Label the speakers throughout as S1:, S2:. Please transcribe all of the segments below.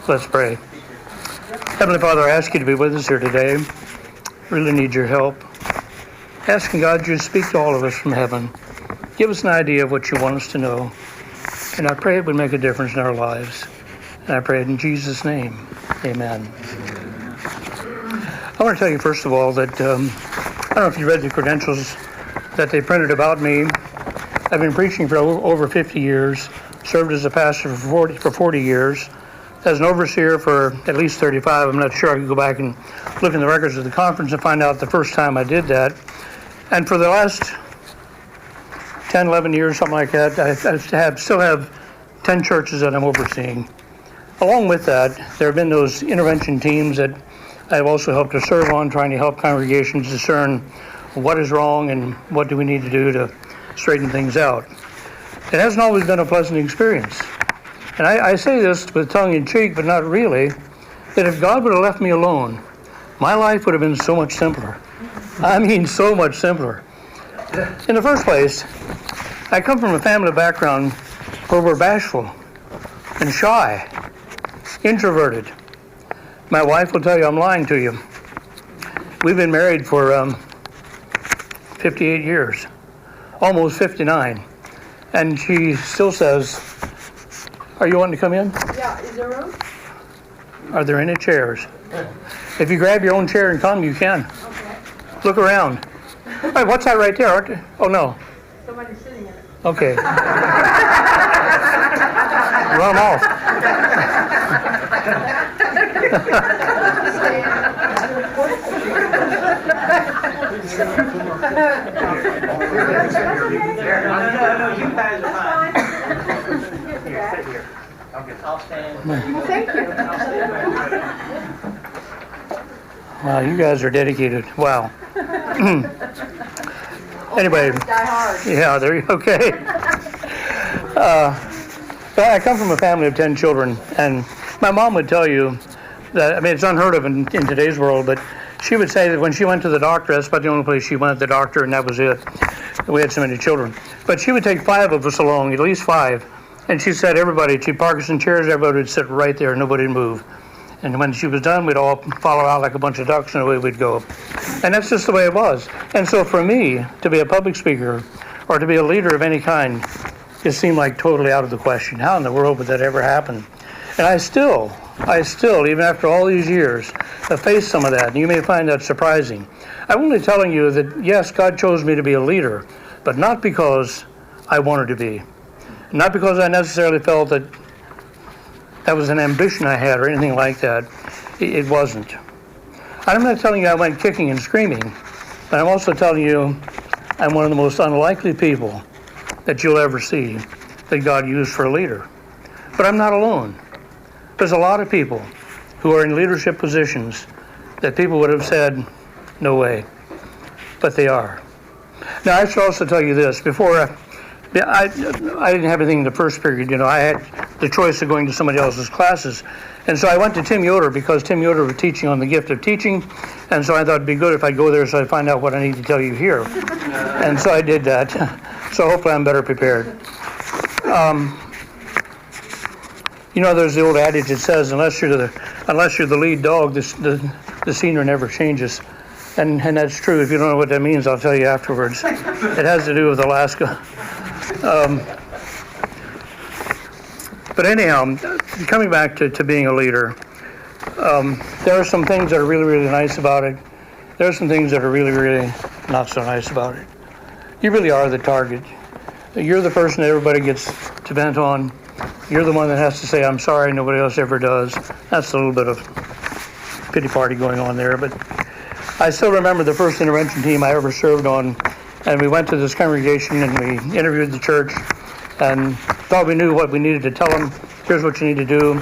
S1: Let's pray. Heavenly Father, I ask you to be with us here today. Really need your help. Asking God you to speak to all of us from heaven. Give us an idea of what you want us to know. And I pray it would make a difference in our lives. And I pray it in Jesus' name. Amen. I want to tell you, first of all, that I don't know if you read the credentials that they printed about me. I've been preaching for over 50 years, served as a pastor for 40 years, as an overseer for at least 35. I'm not sure. I could go back and look in the records of the conference and find out the first time I did that. And for the last 10, 11 years, something like that, I still have 10 churches that I'm overseeing. Along with that, there have been those intervention teams that I've also helped to serve on, trying to help congregations discern what is wrong and what do we need to do to straighten things out. It hasn't always been a pleasant experience. And I say this with tongue in cheek, but not really, that if God would have left me alone, my life would have been so much simpler. I mean, so much simpler. In the first place, I come from a family background where we're bashful and shy, introverted. My wife will tell you I'm lying to you. We've been married for 58 years, almost 59. And she still says, "Are you wanting to come in?"
S2: Yeah, is there room?
S1: Are there any chairs? If you grab your own chair and come, you can.
S2: Okay.
S1: Look around. Hey, what's that right there? Oh, no.
S2: Somebody's sitting in it.
S1: Okay. Run off.
S3: No, you guys are fine. Here, sit here. I'll stand.
S2: Thank you.
S1: Wow, you guys are dedicated. Wow. Anyway,
S2: Die hard.
S1: yeah, there you okay. I come from a family of 10 children, and my mom would tell you that, I mean, it's unheard of in today's world, but she would say that when she went to the doctor, that's about the only place she went to the doctor, and that was it. We had so many children. But she would take 5 of us along, at least 5, and she said she'd park us in chairs, everybody would sit right there, nobody would move. And when she was done, we'd all follow out like a bunch of ducks, and away we'd go. And that's just the way it was. And so for me, to be a public speaker, or to be a leader of any kind, it seemed like totally out of the question. How in the world would that ever happen? And I still, even after all these years, have faced some of that, and you may find that surprising. I'm only telling you that, yes, God chose me to be a leader, but not because I wanted to be. Not because I necessarily felt that was an ambition I had or anything like that. It wasn't. I'm not telling you I went kicking and screaming, but I'm also telling you I'm one of the most unlikely people that you'll ever see that God used for a leader. But I'm not alone. There's a lot of people who are in leadership positions that people would have said, no way. But they are. Now, I should also tell you this. Before, I didn't have anything in the first period. I had the choice of going to somebody else's classes. And so I went to Tim Yoder because Tim Yoder was teaching on the gift of teaching. And so I thought it'd be good if I go there so I'd find out what I need to tell you here. And so I did that. So hopefully I'm better prepared. There's the old adage that says, unless you're the lead dog, the scenery never changes. And that's true. If you don't know what that means, I'll tell you afterwards. It has to do with Alaska. But anyhow, coming back to being a leader, there are some things that are really, really nice about it. There are some things that are really, really not so nice about it. You really are the target. You're the person that everybody gets to vent on. You're the one that has to say, I'm sorry, nobody else ever does. That's a little bit of pity party going on there. But I still remember the first intervention team I ever served on, and we went to this congregation and we interviewed the church and thought we knew what we needed to tell them. Here's what you need to do.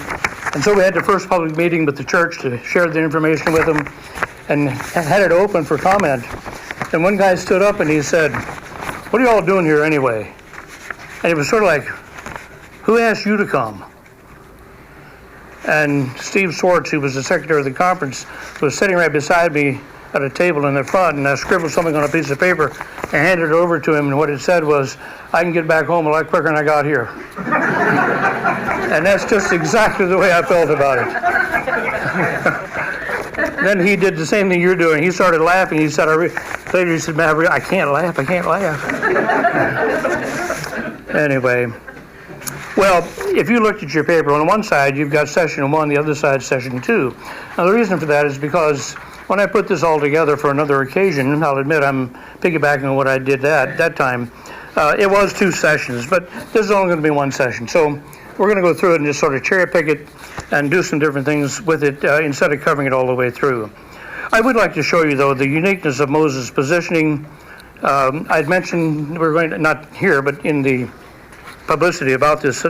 S1: And so we had the first public meeting with the church to share the information with them and had it open for comment. And one guy stood up and he said, "What are you all doing here anyway?" And it was sort of like, "Who asked you to come?" And Steve Swartz, who was the secretary of the conference, was sitting right beside me at a table in the front, and I scribbled something on a piece of paper and handed it over to him, and what it said was, "I can get back home a lot quicker than I got here." And that's just exactly the way I felt about it. Then he did the same thing you're doing. He started laughing. He said, later he said, man, I can't laugh. Anyway. Well, if you looked at your paper, on one side you've got session 1, the other side session 2. Now the reason for that is because when I put this all together for another occasion, I'll admit I'm piggybacking on what I did that time, it was 2 sessions, but this is only going to be 1 session. So we're going to go through it and just sort of cherry pick it and do some different things with it instead of covering it all the way through. I would like to show you, though, the uniqueness of Moses' positioning. I'd mentioned, we're going to, not here, but in the publicity about this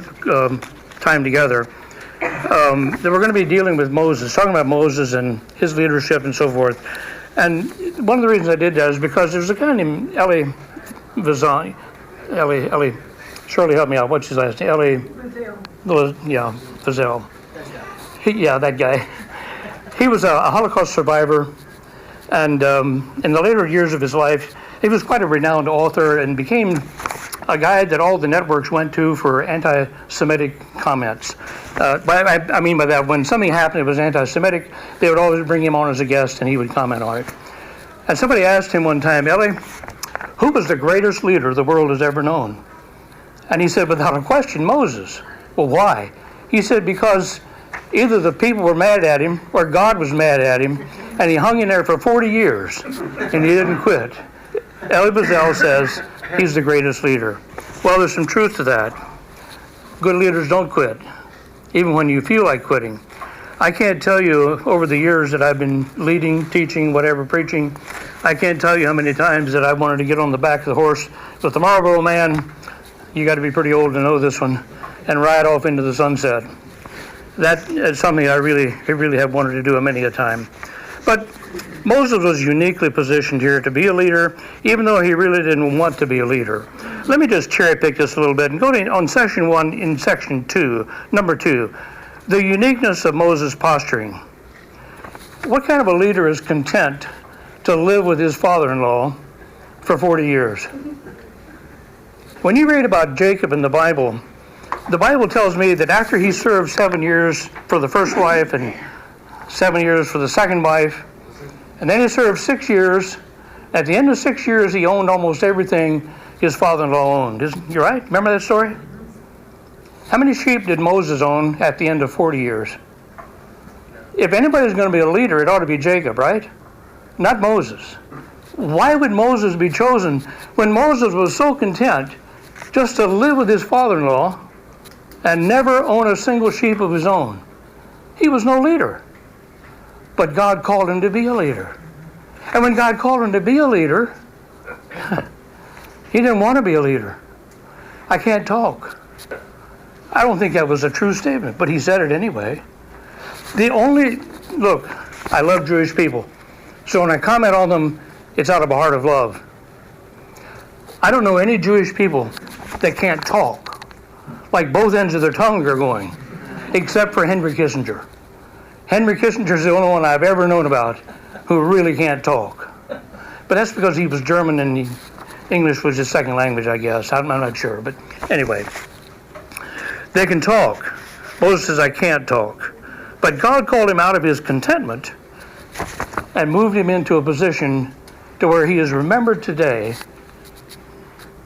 S1: time together, that we're going to be dealing with Moses, talking about Moses and his leadership and so forth. And one of the reasons I did that is because there's a guy named Shirley, help me out, what's his last name? Fazell. That guy. He was a Holocaust survivor, and in the later years of his life, he was quite a renowned author and became a guy that all the networks went to for anti-Semitic comments. I mean by that, when something happened that was anti-Semitic, they would always bring him on as a guest and he would comment on it. And somebody asked him one time, Ellie, who was the greatest leader the world has ever known? And he said, without a question, Moses. Well, why? He said, because either the people were mad at him or God was mad at him, and he hung in there for 40 years and he didn't quit. Elie Wiesel says he's the greatest leader. Well, there's some truth to that. Good leaders don't quit, even when you feel like quitting. I can't tell you over the years that I've been leading, teaching, whatever, preaching, I can't tell you how many times that I wanted to get on the back of the horse with the Marlboro Man. You got to be pretty old to know this one, and ride off into the sunset. That is something I really have wanted to do many a time. But Moses was uniquely positioned here to be a leader, even though he really didn't want to be a leader. Let me just cherry pick this a little bit and go to on section 1 in section 2, number 2, the uniqueness of Moses' posturing. What kind of a leader is content to live with his father-in-law for 40 years? When you read about Jacob in the Bible tells me that after he served 7 years for the first wife and 7 years for the second wife, and then he served 6 years. At the end of 6 years, he owned almost everything his father-in-law owned. You right? Remember that story? How many sheep did Moses own at the end of 40 years? If anybody's going to be a leader, it ought to be Jacob, right? Not Moses. Why would Moses be chosen when Moses was so content just to live with his father-in-law and never own a single sheep of his own? He was no leader. But God called him to be a leader. And when God called him to be a leader, he didn't want to be a leader. I can't talk. I don't think that was a true statement, but he said it anyway. Look, I love Jewish people. So when I comment on them, it's out of a heart of love. I don't know any Jewish people that can't talk, like both ends of their tongue are going, except for Henry Kissinger. Henry Kissinger is the only one I've ever known about who really can't talk. But that's because he was German and English was his second language, I guess. I'm not sure. But anyway, they can talk. Moses says, I can't talk. But God called him out of his contentment and moved him into a position to where he is remembered today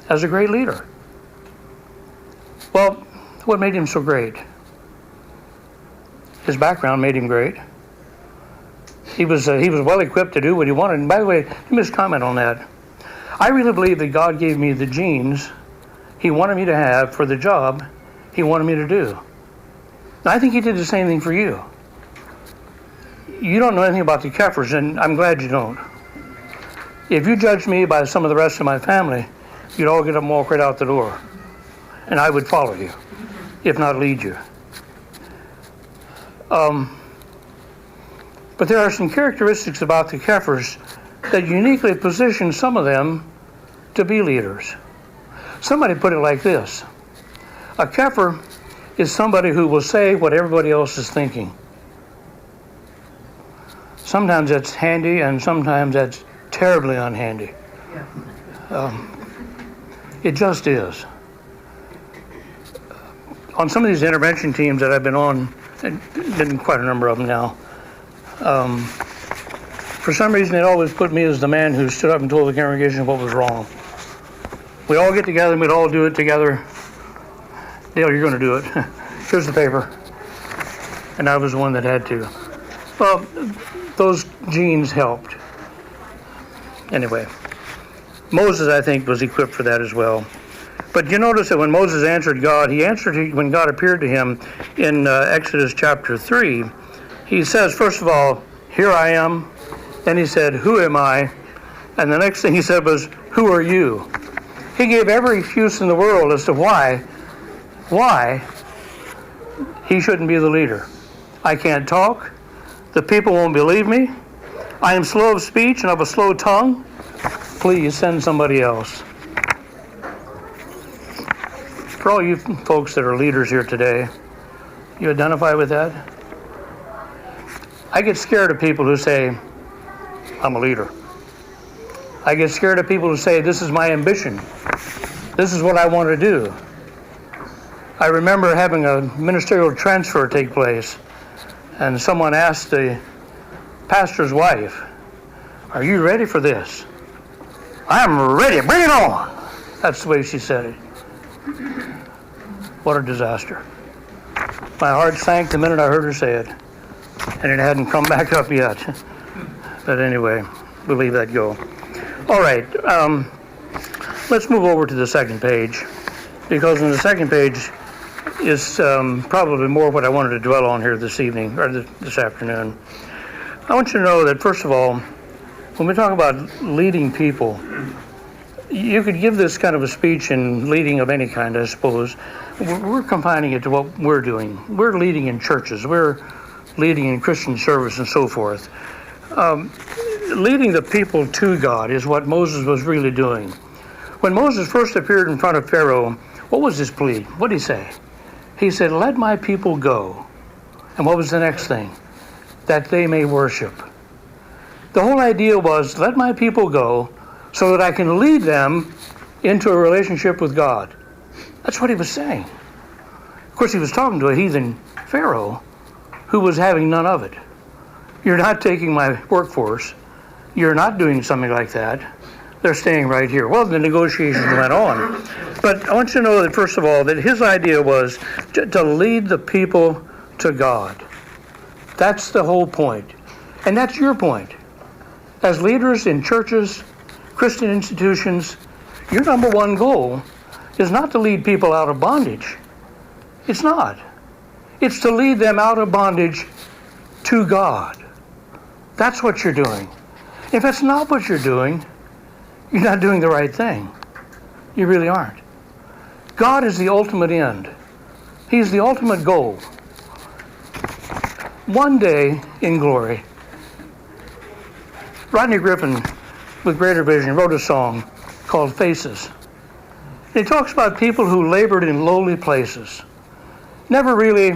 S1: as a great leader. Well, what made him so great? His background made him great. He was well equipped to do what he wanted. And by the way, let me just comment on that. I really believe that God gave me the genes he wanted me to have for the job he wanted me to do. And I think he did the same thing for you. You don't know anything about the Keffers, and I'm glad you don't. If you judged me by some of the rest of my family, you'd all get up and walk right out the door. And I would follow you, if not lead you. But there are some characteristics about the Keffers that uniquely position some of them to be leaders. Somebody put it like this. A Keffer is somebody who will say what everybody else is thinking. Sometimes that's handy and sometimes that's terribly unhandy. It just is. on some of these intervention teams that I've been on, and been quite a number of them now, for some reason they'd always put me as the man who stood up and told the congregation what was wrong. We'd all get together and we'd all do it together. Dale, you're going to do it. Here's the paper. And I was the one that had to. Well, those genes helped. Anyway, Moses, I think, was equipped for that as well. But you notice that when Moses answered God, he answered when God appeared to him in Exodus chapter 3. He says, first of all, here I am. Then he said, who am I? And the next thing he said was, who are you? He gave every excuse in the world as to why he shouldn't be the leader. I can't talk. The people won't believe me. I am slow of speech and of a slow tongue. Please send somebody else. For all you folks that are leaders here today, you identify with that? I get scared of people who say, I'm a leader. I get scared of people who say, this is my ambition. This is what I want to do. I remember having a ministerial transfer take place, and someone asked the pastor's wife, are you ready for this? I'm ready, bring it on. That's the way she said it. What a disaster. My heart sank the minute I heard her say it, and it hadn't come back up yet. But anyway, we'll leave that go. All right, let's move over to the second page, because on the second page is probably more what I wanted to dwell on here this evening, or this afternoon. I want you to know that, first of all, when we talk about leading people, you could give this kind of a speech in leading of any kind, I suppose. We're confining it to what we're doing. We're leading in churches. We're leading in Christian service and so forth. Leading the people to God is what Moses was really doing. When Moses first appeared in front of Pharaoh, what was his plea? What did he say? He said, let my people go. And what was the next thing? That they may worship. The whole idea was, let my people go so that I can lead them into a relationship with God. That's what he was saying. Of course, he was talking to a heathen Pharaoh who was having none of it. You're not taking my workforce. You're not doing something like that. They're staying right here. Well, the negotiations went on. But I want you to know that, first of all, that his idea was to lead the people to God. That's the whole point. And that's your point. As leaders in churches, Christian institutions, your number one goal is not to lead people out of bondage. It's not. It's to lead them out of bondage to God. That's what you're doing. If that's not what you're doing, you're not doing the right thing. You really aren't. God is the ultimate end. He's the ultimate goal. One day in glory, Rodney Griffin, with Greater Vision, wrote a song called Faces. He talks about people who labored in lowly places, never really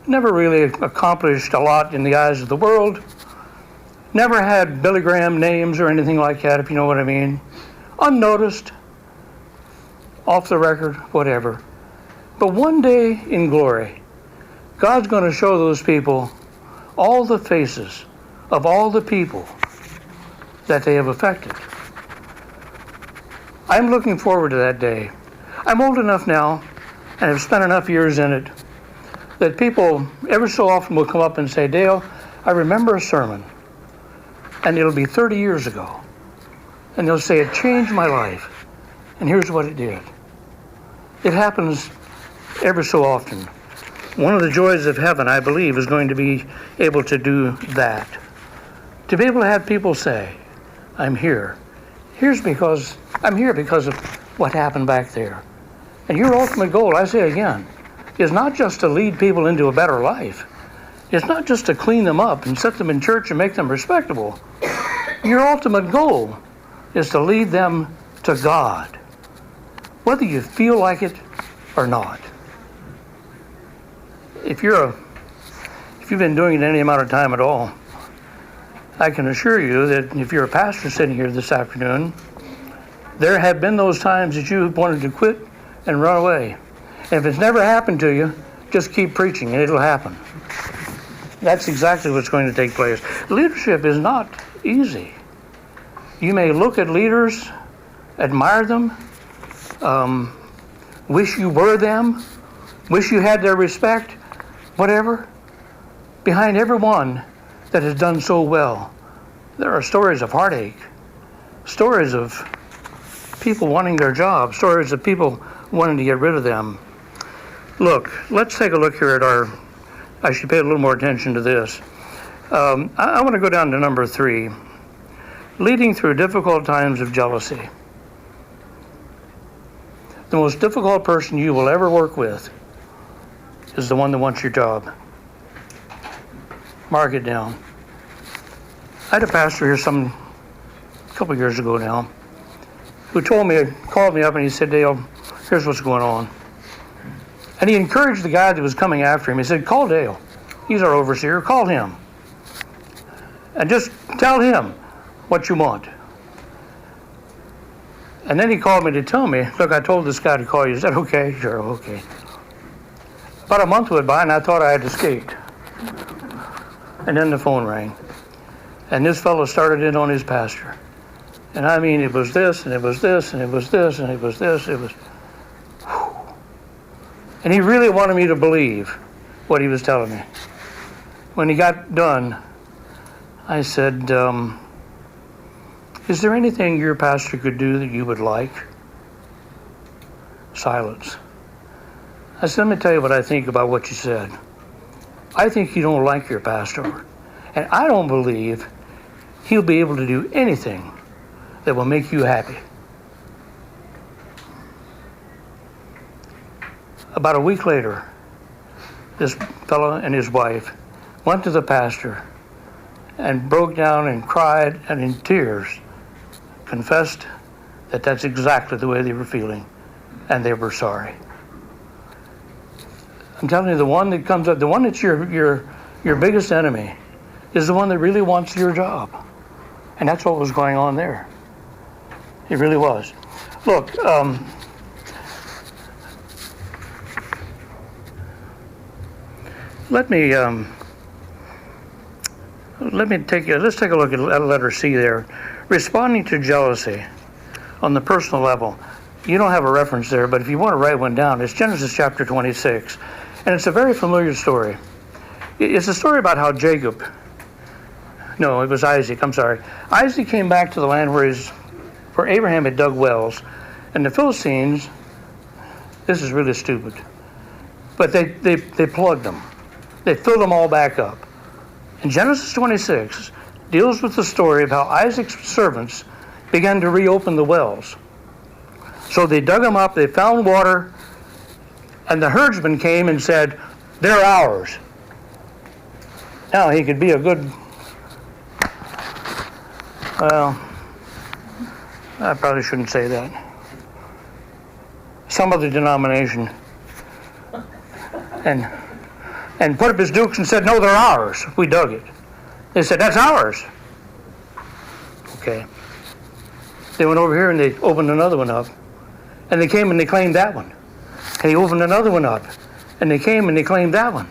S1: accomplished a lot in the eyes of the world, never had Billy Graham names or anything like that, if you know what I mean, unnoticed, off the record, whatever. But one day in glory, God's going to show those people all the faces of all the people that they have affected. I'm looking forward to that day. I'm old enough now and have spent enough years in it that people ever so often will come up and say, Dale, I remember a sermon, and it'll be 30 years ago. And they'll say, it changed my life, and here's what it did. It happens ever so often. One of the joys of heaven, I believe, is going to be able to do that. To be able to have people say, I'm here. I'm here because of what happened back there. And your ultimate goal, I say again, is not just to lead people into a better life. It's not just to clean them up and set them in church and make them respectable. Your ultimate goal is to lead them to God, whether you feel like it or not. If you've been doing it any amount of time at all, I can assure you that if you're a pastor sitting here this afternoon, there have been those times that you wanted to quit and run away. And if it's never happened to you, just keep preaching and it'll happen. That's exactly what's going to take place. Leadership is not easy. You may look at leaders, admire them, wish you were them, wish you had their respect, whatever. Behind everyone that has done so well, there are stories of heartache, stories of people wanting their jobs, stories of people wanting to get rid of them. Look, let's take a look here at I should pay a little more attention to this. I want to go down to number 3. Leading through difficult times of jealousy. The most difficult person you will ever work with is the one that wants your job. Mark it down. I had a pastor here a couple years ago now, who called me up and he said, Dale, here's what's going on. And he encouraged the guy that was coming after him. He said, call Dale. He's our overseer. Call him. And just tell him what you want. And then he called me to tell me, look, I told this guy to call you. Is that okay? Sure, okay. About a month went by and I thought I had escaped. And then the phone rang. And this fellow started in on his pastor. And I mean, it was this, and it was this, and it was this, and it was this. It was... And he really wanted me to believe what he was telling me. When he got done, I said, is there anything your pastor could do that you would like? Silence. I said, let me tell you what I think about what you said. I think you don't like your pastor. And I don't believe he'll be able to do anything that will make you happy. About a week later, this fellow and his wife went to the pastor and broke down and cried and in tears confessed that that's exactly the way they were feeling and they were sorry. I'm telling you, the one that comes up, the one that's your biggest enemy is the one that really wants your job. And that's what was going on there. It really was. Look, let's take a look at letter C there. Responding to jealousy on the personal level. You don't have a reference there, but if you want to write one down, it's Genesis chapter 26. And it's a very familiar story. It's a story about how it was Isaac, I'm sorry. Isaac came back to the land where Abraham had dug wells. And the Philistines, this is really stupid, but they plugged them. They filled them all back up. And Genesis 26 deals with the story of how Isaac's servants began to reopen the wells. So they dug them up, they found water, and the herdsman came and said, they're ours. Now he could be a good, well, I probably shouldn't say that. Some other denomination. And put up his dukes and said, no, they're ours. We dug it. They said, that's ours. Okay. They went over here and they opened another one up. And they came and they claimed that one. And he opened another one up. And they came and they claimed that one.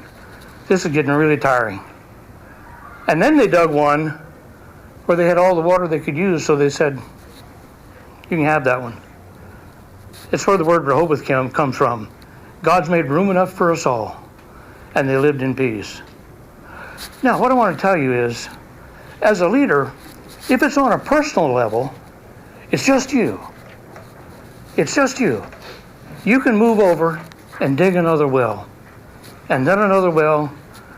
S1: This is getting really tiring. And then they dug one where they had all the water they could use, so they said, you can have that one. It's where the word Rehoboth comes from. God's made room enough for us all. And they lived in peace. Now, what I want to tell you is, as a leader, if it's on a personal level, it's just you. It's just you. You can move over and dig another well, and then another well,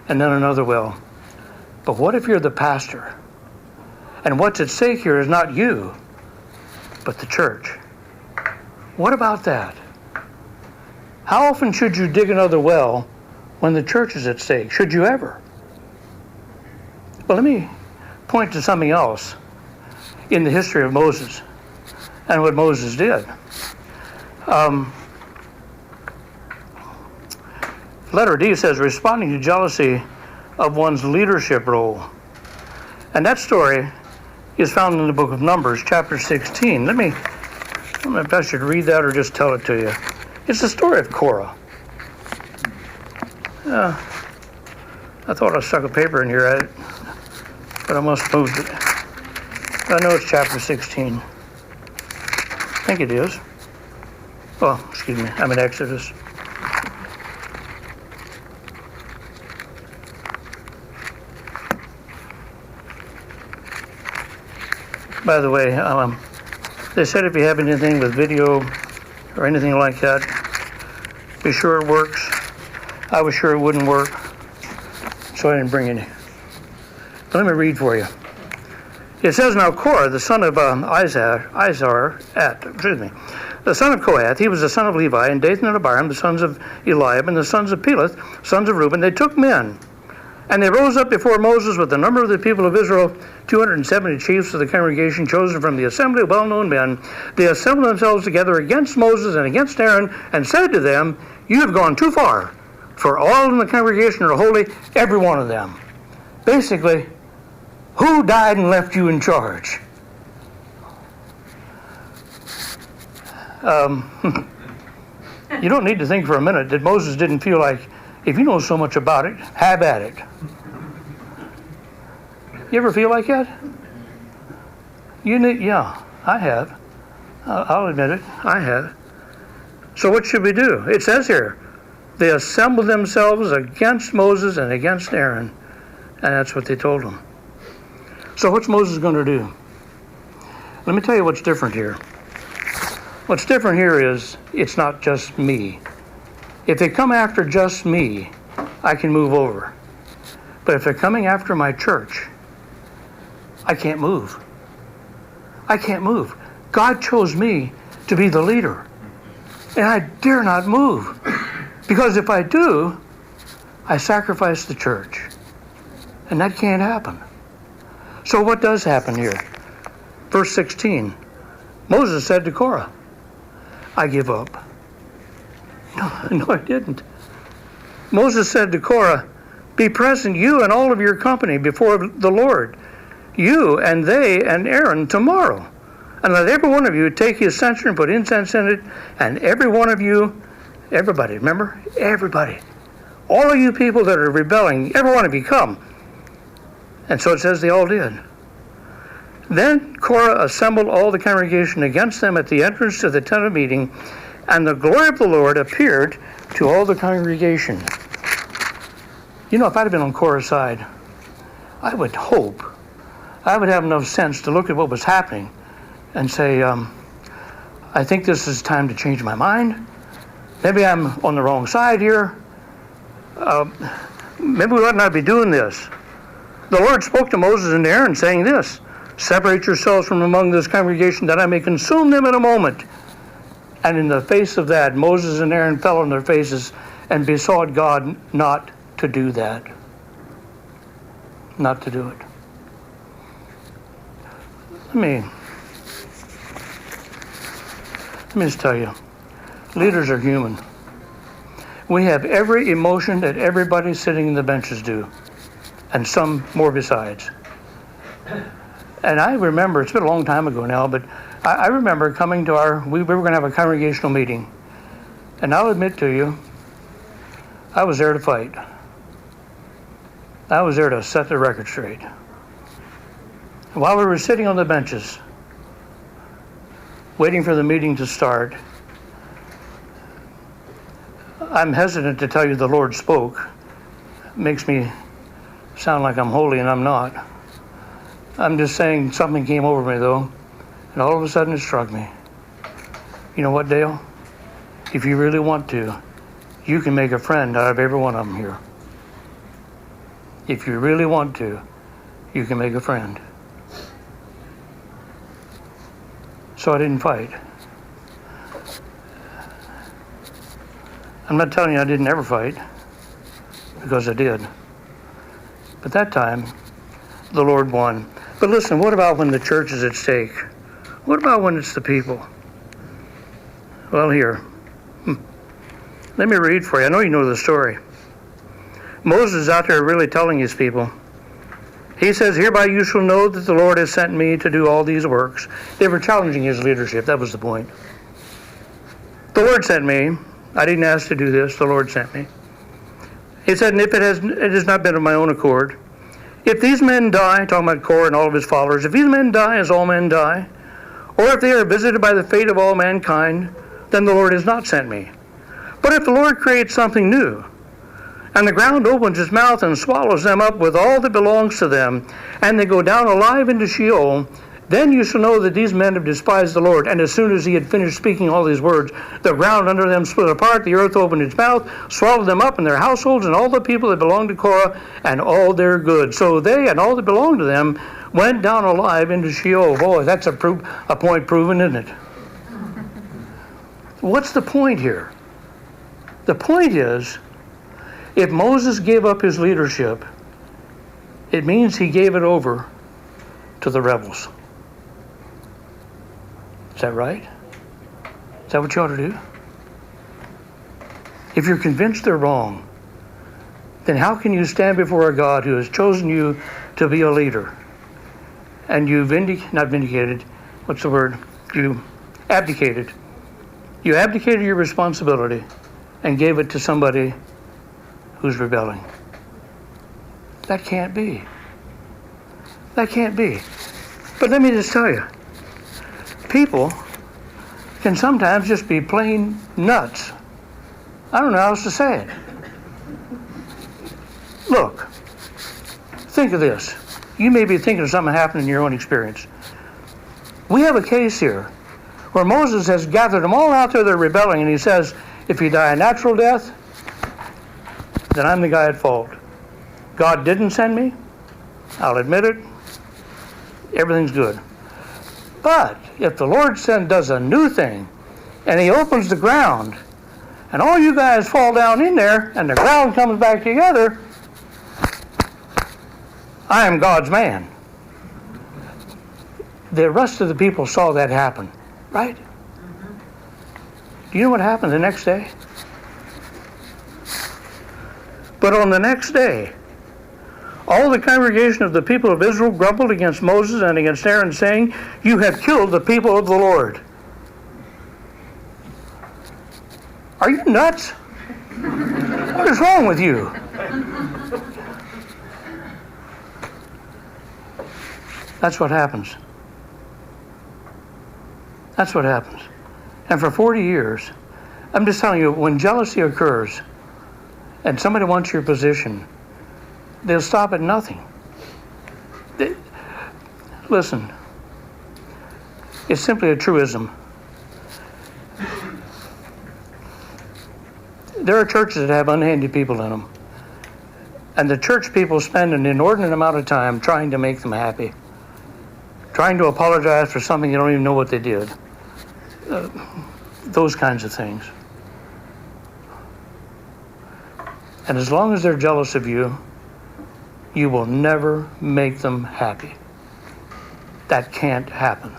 S1: and then another well. But what if you're the pastor? And what's at stake here is not you, but the church. What about that? How often should you dig another well when the church is at stake? Should you ever? Well, let me point to something else in the history of Moses and what Moses did. Letter D says, responding to jealousy of one's leadership role. And that story is found in the book of Numbers, chapter 16. I don't know if I should read that or just tell it to you. It's the story of Korah. I thought I stuck a paper in here, but I must have moved it. I know it's chapter 16. I think it is. Oh, excuse me, I'm in Exodus. By the way, they said if you have anything with video or anything like that, be sure it works. I was sure it wouldn't work, so I didn't bring any. But let me read for you. It says, now Korah, the son of the son of Kohath, he was the son of Levi, and Dathan and Abiram, the sons of Eliab, and the sons of Peleth, sons of Reuben, they took men. And they rose up before Moses with the number of the people of Israel, 270 chiefs of the congregation chosen from the assembly, well-known men. They assembled themselves together against Moses and against Aaron, and said to them, you have gone too far, for all in the congregation are holy, every one of them. Basically, who died and left you in charge? You don't need to think for a minute that Moses didn't feel like, if you know so much about it, have at it. You ever feel like that? Yeah, I have. I'll admit it, I have. So what should we do? It says here, they assembled themselves against Moses and against Aaron, and that's what they told them. So what's Moses going to do? Let me tell you what's different here. What's different here is it's not just me. If they come after just me, I can move over. But if they're coming after my church, I can't move. I can't move. God chose me to be the leader. And I dare not move. Because if I do, I sacrifice the church. And that can't happen. So what does happen here? Verse 16. Moses said to Korah, I give up. No, I didn't. Moses said to Korah, be present, you and all of your company, before the Lord, you and they and Aaron tomorrow. And let every one of you take his censer and put incense in it, and every one of you, everybody, remember? Everybody. All of you people that are rebelling, every one of you come. And so it says they all did. Then Korah assembled all the congregation against them at the entrance to the tent of meeting, and the glory of the Lord appeared to all the congregation. You know, if I'd have been on Korah's side, I would hope I would have enough sense to look at what was happening and say, I think this is time to change my mind. Maybe I'm on the wrong side here. Maybe we ought not be doing this. The Lord spoke to Moses and Aaron saying this, separate yourselves from among this congregation that I may consume them in a moment. And in the face of that, Moses and Aaron fell on their faces and besought God not to do that. Not to do it. Let me just tell you, leaders are human. We have every emotion that everybody sitting in the benches do, and some more besides. And I remember, it's been a long time ago now, but I remember coming to we were going to have a congregational meeting. And I'll admit to you, I was there to fight. I was there to set the record straight. While we were sitting on the benches, waiting for the meeting to start, I'm hesitant to tell you the Lord spoke. It makes me sound like I'm holy and I'm not. I'm just saying something came over me though, and all of a sudden it struck me. You know what, Dale? If you really want to, you can make a friend out of every one of them here. If you really want to, you can make a friend. So I didn't fight. I'm not telling you I didn't ever fight, because I did. But that time, the Lord won. But listen, what about when the church is at stake? What about when it's the people? Well, here. Let me read for you. I know you know the story. Moses is out there really telling his people. He says, hereby you shall know that the Lord has sent me to do all these works. They were challenging his leadership. That was the point. The Lord sent me. I didn't ask to do this. The Lord sent me. He said, and if it has not been of my own accord, if these men die, talking about Korah and all of his followers, if these men die as all men die, or if they are visited by the fate of all mankind, then the Lord has not sent me. But if the Lord creates something new, and the ground opens its mouth and swallows them up with all that belongs to them, and they go down alive into Sheol, then you shall know that these men have despised the Lord. And as soon as he had finished speaking all these words, the ground under them split apart, the earth opened its mouth, swallowed them up and their households and all the people that belonged to Korah and all their goods. So they and all that belonged to them went down alive into Sheol. Boy, that's a point proven, isn't it? What's the point here? The point is, if Moses gave up his leadership, it means he gave it over to the rebels. Is that right? Is that what you ought to do? If you're convinced they're wrong, then how can you stand before a God who has chosen you to be a leader? And you abdicated. You abdicated your responsibility and gave it to somebody who's rebelling. That can't be. That can't be. But let me just tell you, people can sometimes just be plain nuts. I don't know how else to say it. Look, think of this. You may be thinking of something happening in your own experience. We have a case here where Moses has gathered them all out there, they're rebelling, and he says, if you die a natural death, then I'm the guy at fault. God didn't send me. I'll admit it. Everything's good. But if the Lord does a new thing, and he opens the ground, and all you guys fall down in there, and the ground comes back together, I am God's man. The rest of the people saw that happen, right? Do you know what happened the next day? But on the next day, all the congregation of the people of Israel grumbled against Moses and against Aaron, saying, you have killed the people of the Lord. Are you nuts? What is wrong with you? That's what happens. That's what happens. And for 40 years, I'm just telling you, when jealousy occurs and somebody wants your position, they'll stop at nothing. Listen, it's simply a truism. There are churches that have unhandy people in them. And the church people spend an inordinate amount of time trying to make them happy. Trying to apologize for something you don't even know what they did. Those kinds of things. And as long as they're jealous of you, you will never make them happy. That can't happen.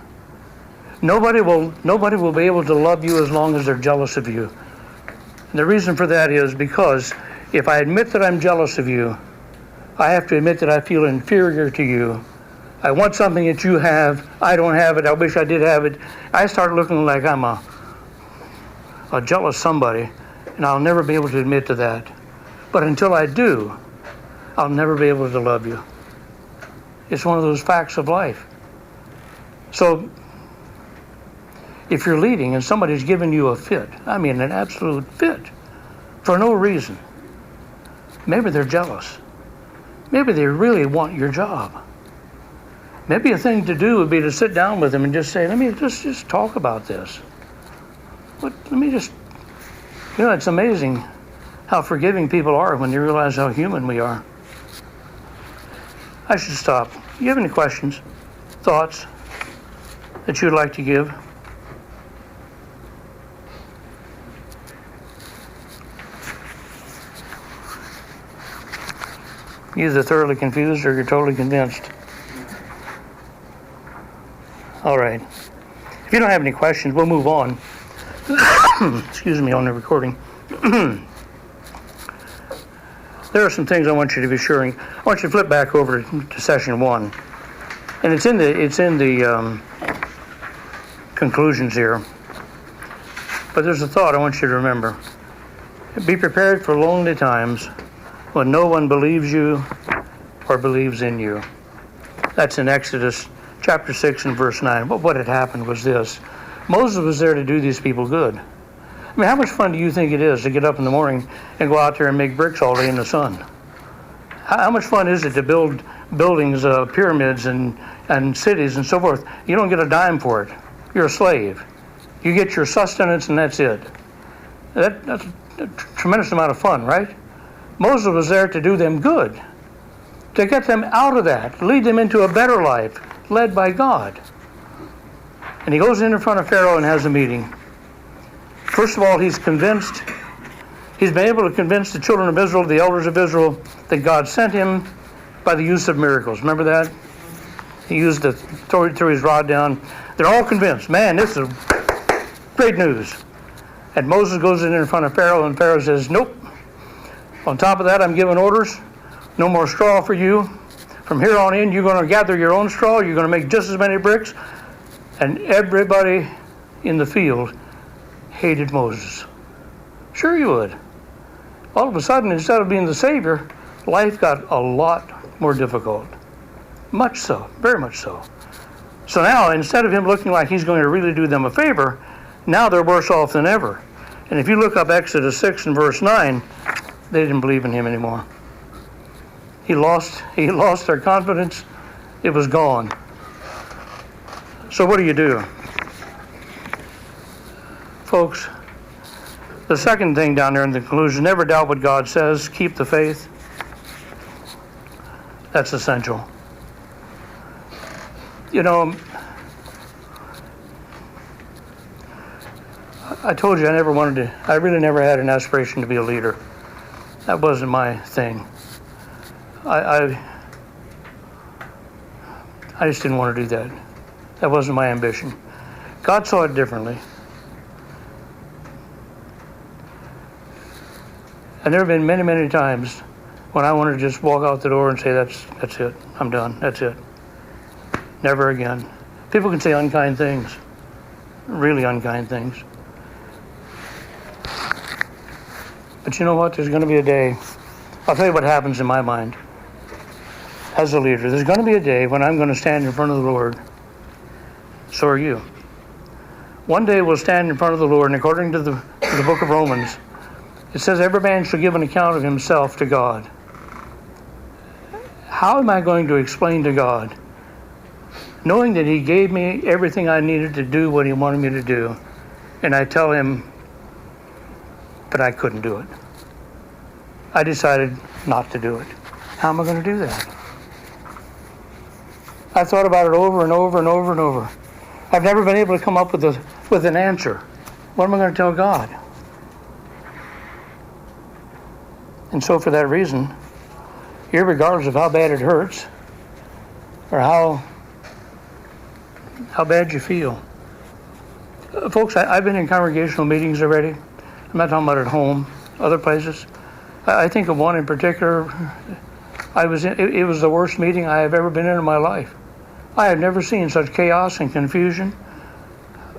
S1: Nobody will be able to love you as long as they're jealous of you. And the reason for that is because if I admit that I'm jealous of you, I have to admit that I feel inferior to you. I want something that you have. I don't have it. I wish I did have it. I start looking like I'm a jealous somebody, and I'll never be able to admit to that. But until I do, I'll never be able to love you. It's one of those facts of life. So, if you're leading and somebody's giving you a fit, I mean an absolute fit, for no reason, maybe they're jealous. Maybe they really want your job. Maybe a thing to do would be to sit down with them and just say, let me just talk about this. It's amazing how forgiving people are when they realize how human we are. I should stop. Do you have any questions, thoughts that you'd like to give? You're either thoroughly confused or you're totally convinced. All right. If you don't have any questions, we'll move on. Excuse me, on the recording. There are some things I want you to be sure. I want you to flip back over to session 1, and it's in the conclusions here. But there's a thought I want you to remember: be prepared for lonely times, when no one believes you or believes in you. That's in Exodus chapter 6 and verse 9. But what had happened was this. Moses was there to do these people good. I mean, how much fun do you think it is to get up in the morning and go out there and make bricks all day in the sun? How much fun is it to build buildings, pyramids and cities and so forth? You don't get a dime for it. You're a slave. You get your sustenance and that's it. That's a tremendous amount of fun, right? Moses was there to do them good, to get them out of that, lead them into a better life, led by God. And he goes in front of Pharaoh and has a meeting. First of all, he's convinced, he's been able to convince the children of Israel, the elders of Israel, that God sent him by the use of miracles. Remember that? He used the throw his rod down. They're all convinced, man, this is great news. And Moses goes in front of Pharaoh, and Pharaoh says, nope. On top of that, I'm giving orders. No more straw for you. From here on in, you're going to gather your own straw. You're going to make just as many bricks. And everybody in the field hated Moses. Sure you would. All of a sudden, instead of being the Savior, life got a lot more difficult. Much so. Very much so. So now, instead of him looking like he's going to really do them a favor, now they're worse off than ever. And if you look up Exodus 6 and verse 9, they didn't believe in him anymore. He lost their confidence. It was gone. So what do you do? Folks, the second thing down there in the conclusion, never doubt what God says, keep the faith. That's essential. You know, I told you I really never had an aspiration to be a leader. That wasn't my thing. I just didn't want to do that. That wasn't my ambition. God saw it differently. And there have been many, many times when I wanted to just walk out the door and say, that's it. I'm done. That's it. Never again. People can say unkind things. Really unkind things. But you know what? There's going to be a day. I'll tell you what happens in my mind. As a leader, there's going to be a day when I'm going to stand in front of the Lord. So are you. One day we'll stand in front of the Lord, and according to the book of Romans, it says every man shall give an account of himself to God. How am I going to explain to God, knowing that he gave me everything I needed to do what he wanted me to do, and I tell him that I couldn't do it? I decided not to do it. How am I going to do that? I've thought about it over and over and over and over. I've never been able to come up with an answer. What am I going to tell God? And so for that reason, irregardless of how bad it hurts or how bad you feel. Folks, I've been in congregational meetings already. I'm not talking about at home, other places. I think of one in particular. It was the worst meeting I have ever been in my life. I have never seen such chaos and confusion.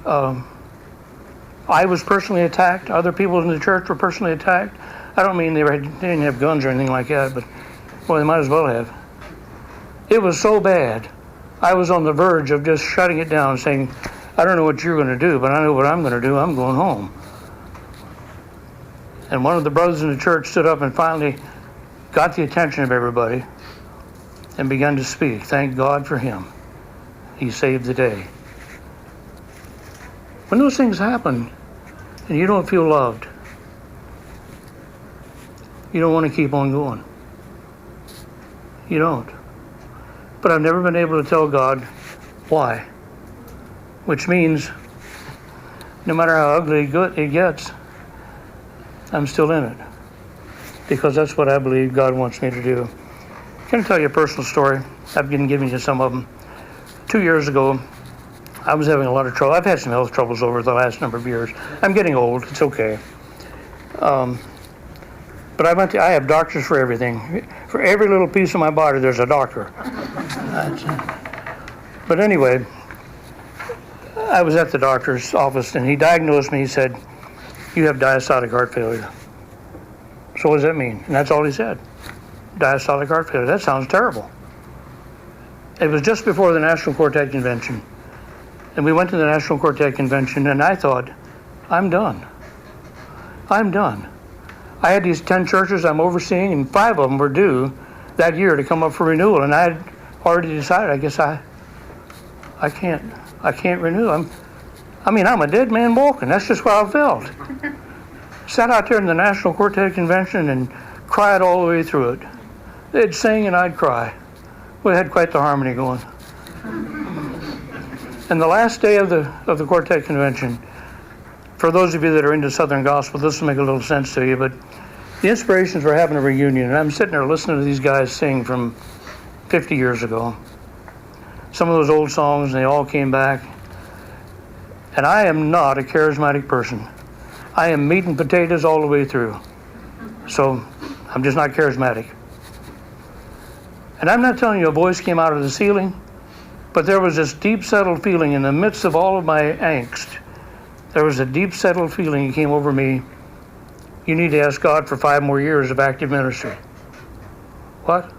S1: I was personally attacked. Other people in the church were personally attacked. I don't mean they didn't have guns or anything like that, but well, they might as well have. It was so bad. I was on the verge of just shutting it down, saying, I don't know what you're going to do, but I know what I'm going to do. I'm going home. And one of the brothers in the church stood up and finally got the attention of everybody and began to speak. Thank God for him. He saved the day. When those things happen and you don't feel loved, you don't want to keep on going. You don't. But I've never been able to tell God why. Which means no matter how ugly it gets, I'm still in it. Because that's what I believe God wants me to do. Can I tell you a personal story? I've been giving you some of them. 2 years ago, I was having a lot of trouble. I've had some health troubles over the last number of years. I'm getting old. It's okay. But I have doctors for everything. For every little piece of my body, there's a doctor. But anyway, I was at the doctor's office, and he diagnosed me. He said, you have diastolic heart failure. So what does that mean? And that's all he said. diastolic heart failure. That sounds terrible. It was just before the National Quartet Convention. And we went to the National Quartet Convention, and I thought, I'm done. I'm done. I had these 10 churches I'm overseeing, and 5 of them were due that year to come up for renewal. And I had already decided, I guess I can't renew. I'm a dead man walking. That's just what I felt. Sat out there in the National Quartet Convention and cried all the way through it. They'd sing and I'd cry. We had quite the harmony going. And the last day of the Quartet Convention, for those of you that are into Southern Gospel, this will make a little sense to you, but the Inspirations were having a reunion, and I'm sitting there listening to these guys sing from 50 years ago. Some of those old songs, and they all came back. And I am not a charismatic person. I am meat and potatoes all the way through. So I'm just not charismatic. And I'm not telling you a voice came out of the ceiling, but there was this deep settled feeling in the midst of all of my angst. There was a deep settled feeling that came over me. You need to ask God for 5 more years of active ministry. What?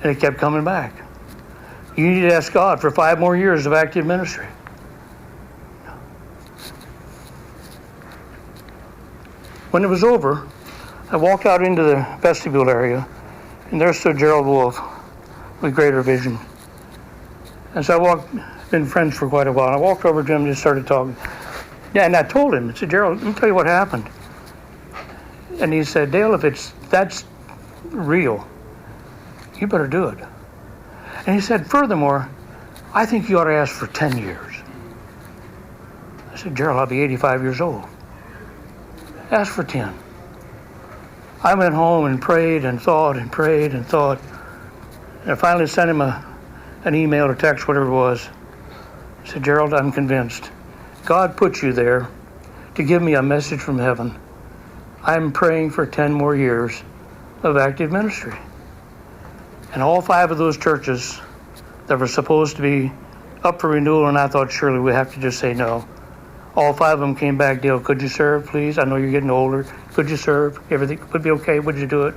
S1: And it kept coming back. You need to ask God for 5 more years of active ministry. When it was over, I walked out into the vestibule area, and there stood Gerald Wolfe with Greater Vision. And so been friends for quite a while. I walked over to him and just started talking. Yeah, and I told him, I said, Gerald, let me tell you what happened. And he said, Dale, if that's real, you better do it. And he said, furthermore, I think you ought to ask for 10 years. I said, Gerald, I'll be 85 years old. Ask for 10. I went home and prayed and thought and prayed and thought. And I finally sent him an email or text, whatever it was. I said, Gerald, I'm convinced. God put you there to give me a message from heaven. I'm praying for 10 more years of active ministry. And all 5 of those churches that were supposed to be up for renewal, and I thought surely we have to just say no. All 5 of them came back, Dale, could you serve, please? I know you're getting older. Could you serve? Everything would be okay. Would you do it?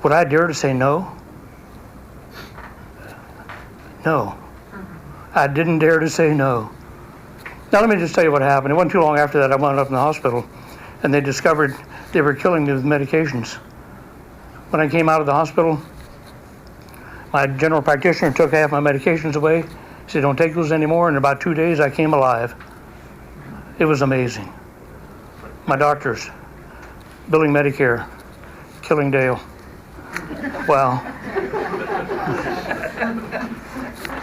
S1: Would I dare to say no? No. I didn't dare to say no. Now let me just tell you what happened. It wasn't too long after that I wound up in the hospital, and they discovered they were killing me with medications. When I came out of the hospital, my general practitioner took half my medications away. He said, don't take those anymore. And in about 2 days, I came alive. It was amazing. My doctors, billing Medicare, killing Dale. Wow.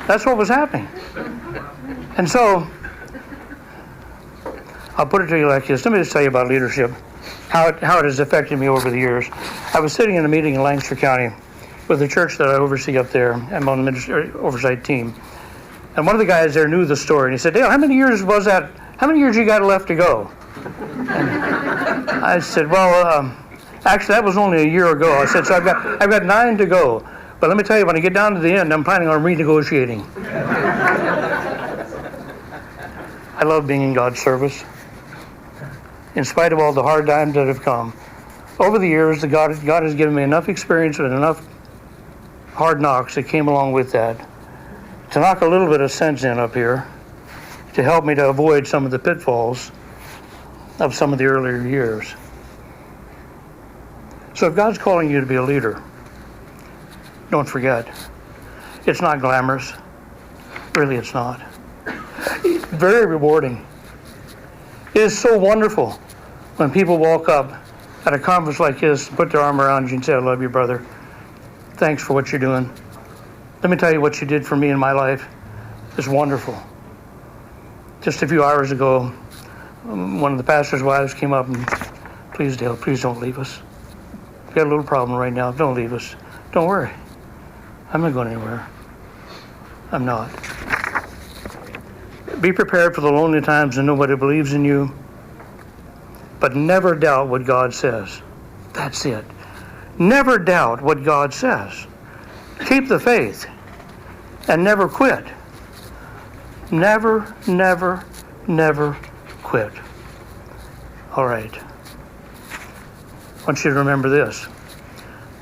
S1: That's what was happening. And so, I'll put it to you like this. Let me just tell you about leadership, how it has affected me over the years. I was sitting in a meeting in Lancaster County with the church that I oversee up there. I'm on the ministry oversight team. And one of the guys there knew the story. And he said, Dale, how many years was that? How many years you got left to go? And I said, well, actually, that was only a year ago. I said, so I've got 9 to go. But let me tell you, when I get down to the end, I'm planning on renegotiating. I love being in God's service. In spite of all the hard times that have come. Over the years, God has given me enough experience and enough hard knocks that came along with that to knock a little bit of sense in up here to help me to avoid some of the pitfalls of some of the earlier years. So if God's calling you to be a leader, don't forget, it's not glamorous. Really, it's not. Very rewarding. It is so wonderful when people walk up at a conference like this, put their arm around you and say, I love you, brother. Thanks for what you're doing. Let me tell you what you did for me in my life. It's wonderful. Just a few hours ago, one of the pastor's wives came up and, please, Dale, please don't leave us. We've got a little problem right now. Don't leave us. Don't worry. I'm not going anywhere. I'm not. Be prepared for the lonely times and nobody believes in you. But never doubt what God says. That's it. Never doubt what God says. Keep the faith and never quit. Never, never, never quit. All right. want you to remember this.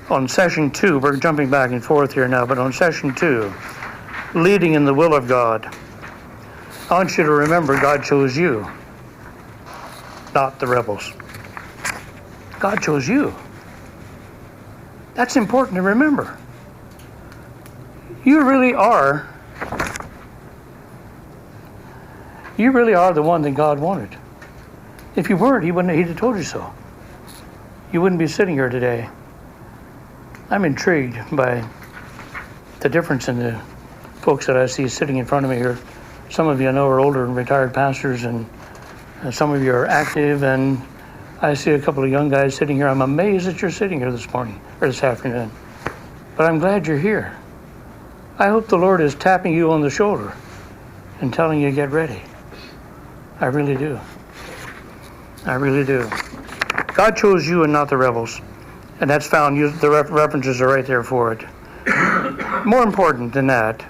S1: On session 2, we're jumping back and forth here now, but on session 2, leading in the will of God, I want you to remember God chose you, not the rebels. God chose you. That's important to remember. You really are the one that God wanted. If you weren't, he'd have told you so. You wouldn't be sitting here today. I'm intrigued by the difference in the folks that I see sitting in front of me here. Some of you I know are older and retired pastors, and some of you are active, and I see a couple of young guys sitting here. I'm amazed that you're sitting here this morning, or this afternoon. But I'm glad you're here. I hope the Lord is tapping you on the shoulder and telling you to get ready. I really do. I really do. God chose you and not the rebels. And that's found, the references are right there for it. More important than that,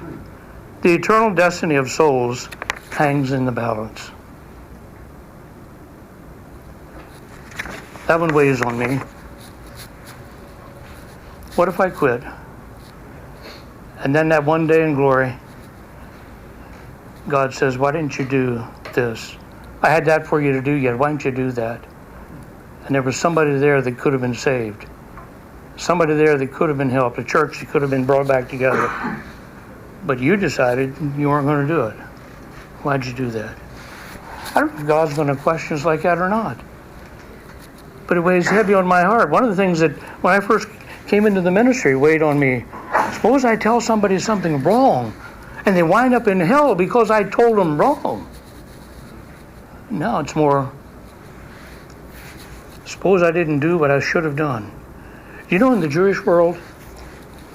S1: the eternal destiny of souls hangs in the balance. That one weighs on me. What if I quit? And then that one day in glory, God says, why didn't you do this? I had that for you to do yet. Why didn't you do that? And there was somebody there that could have been saved. Somebody there that could have been helped. A church that could have been brought back together. But you decided you weren't going to do it. Why'd you do that? I don't know if God's going to have questions like that or not. But it weighs heavy on my heart. One of the things that, when I first came into the ministry, weighed on me. Suppose I tell somebody something wrong, and they wind up in hell because I told them wrong. Now it's more, suppose I didn't do what I should have done. You know, in the Jewish world,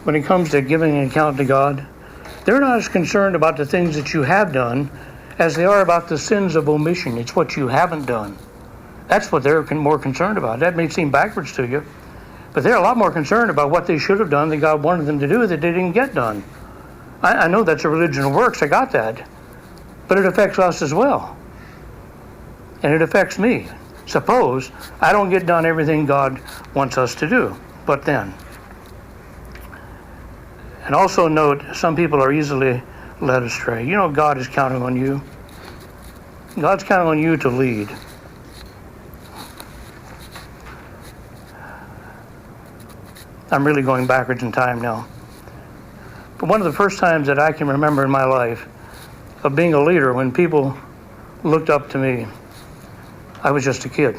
S1: when it comes to giving an account to God, they're not as concerned about the things that you have done as they are about the sins of omission. It's what you haven't done. That's what they're more concerned about. That may seem backwards to you, but they're a lot more concerned about what they should have done than God wanted them to do that they didn't get done. I know that's a religion of works. I got that. But it affects us as well. And it affects me. Suppose I don't get done everything God wants us to do. But then. And also note, some people are easily led astray. You know, God is counting on you. God's counting on you to lead. I'm really going backwards in time now. But one of the first times that I can remember in my life of being a leader, when people looked up to me, I was just a kid.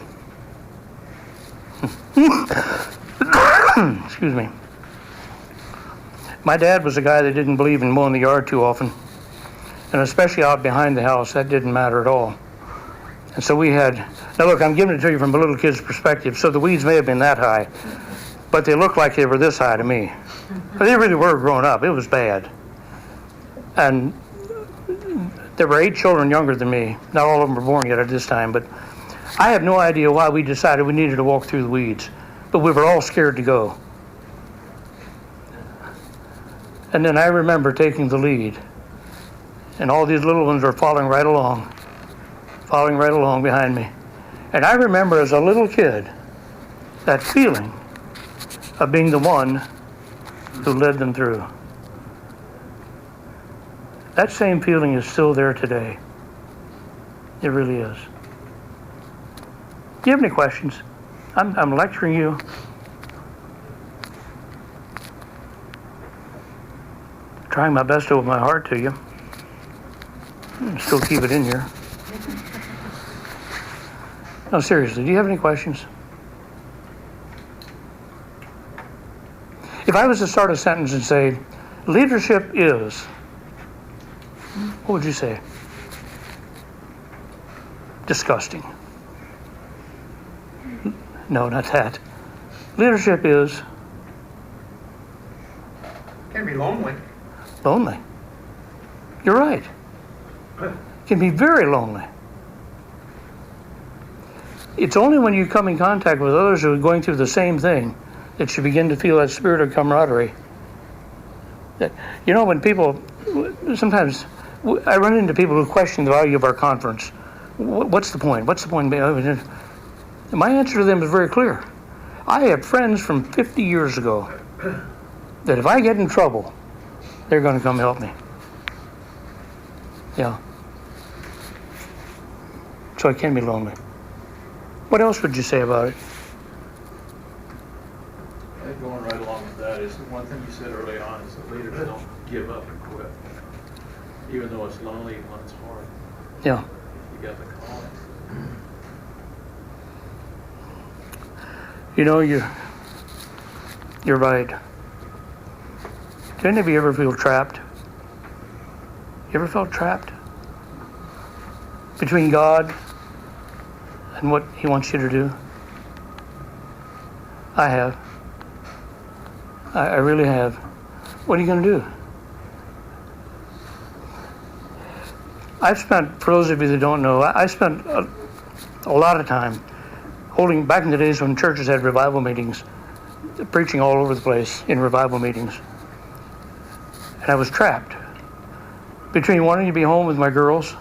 S1: Excuse me. My dad was a guy that didn't believe in mowing the yard too often. And especially out behind the house, that didn't matter at all. And so we had, now look, I'm giving it to you from a little kid's perspective, so the weeds may have been that high, but they looked like they were this high to me. But they really were growing up. It was bad. And there were 8 children younger than me. Not all of them were born yet at this time, but I have no idea why we decided we needed to walk through the weeds. But we were all scared to go. And then I remember taking the lead. And all these little ones were following right along behind me. And I remember as a little kid, that feeling of being the one who led them through. That same feeling is still there today. It really is. Do you have any questions? I'm lecturing you. Trying my best to open my heart to you. Still keep it in here. No, seriously, do you have any questions? If I was to start a sentence and say, leadership is, what would you say? Disgusting. No, not that. Leadership is
S3: Can be lonely.
S1: lonely. You're right. It can be very lonely. It's only when you come in contact with others who are going through the same thing that you begin to feel that spirit of camaraderie. That, you know, when people, sometimes I run into people who question the value of our conference. What's the point? What's the point? My answer to them is very clear. I have friends from 50 years ago that if I get in trouble, they're going to come help me. Yeah. So I can be lonely. What else would you say about it?
S4: And going right along with that is one thing you said early on is that leaders don't give up and quit. Even though it's lonely and when it's hard.
S1: Yeah.
S4: You got the calling.
S1: You know, you're right. Do any of you ever feel trapped? You ever felt trapped? Between God and what He wants you to do? I have. I really have. What are you going to do? I've spent, for those of you that don't know, I spent a lot of time back in the days when churches had revival meetings, preaching all over the place in revival meetings. And I was trapped between wanting to be home with my girls,